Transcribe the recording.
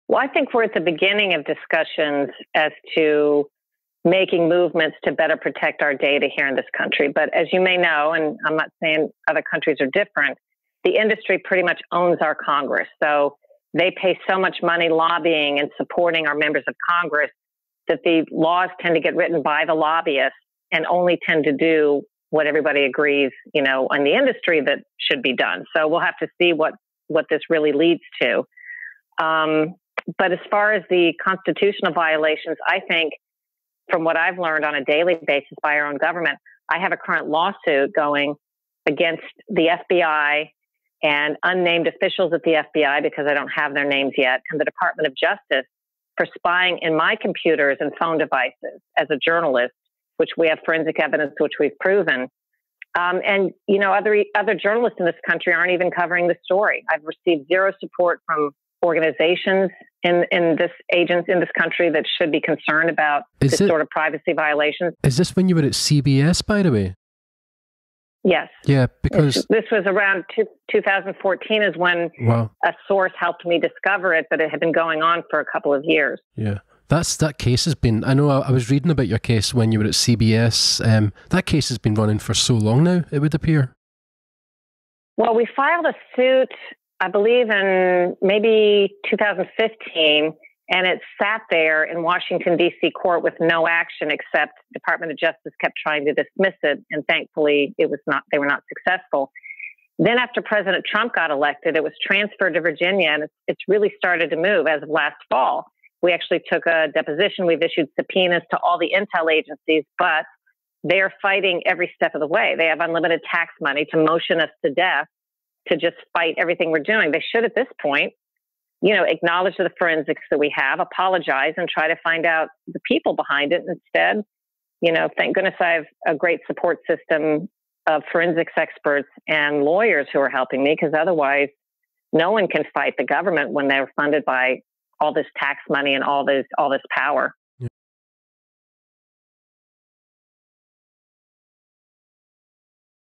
Well, I think we're at the beginning of discussions as to making movements to better protect our data here in this country. But as you may know, and I'm not saying other countries are different, the industry pretty much owns our Congress. So they pay so much money lobbying and supporting our members of Congress that the laws tend to get written by the lobbyists and only tend to do what everybody agrees, in the industry that should be done. So we'll have to see what this really leads to. But as far as the constitutional violations, I think from what I've learned on a daily basis by our own government, I have a current lawsuit going against the FBI and unnamed officials at the FBI, because I don't have their names yet, and the Department of Justice for spying in my computers and phone devices as a journalist, which we have forensic evidence, which we've proven. And other journalists in this country aren't even covering the story. I've received zero support from organizations in this country that should be concerned about this sort of privacy violations. Is this when you were at CBS, by the way? Yes. Yeah, because this was around 2014 is when a source helped me discover it, but it had been going on for a couple of years. Yeah. That case has been, I know I was reading about your case when you were at CBS. That case has been running for so long now, it would appear. Well, we filed a suit, I believe, in maybe 2015, and it sat there in Washington, D.C. court with no action, except Department of Justice kept trying to dismiss it, and thankfully they were not successful. Then after President Trump got elected, it was transferred to Virginia, and it's really started to move as of last fall. We actually took a deposition. We've issued subpoenas to all the intel agencies, but they are fighting every step of the way. They have unlimited tax money to motion us to death, to just fight everything we're doing. They should, at this point, acknowledge the forensics that we have, apologize, and try to find out the people behind it. Instead, thank goodness I have a great support system of forensics experts and lawyers who are helping me, because otherwise no one can fight the government when they're funded by all this tax money and all this power.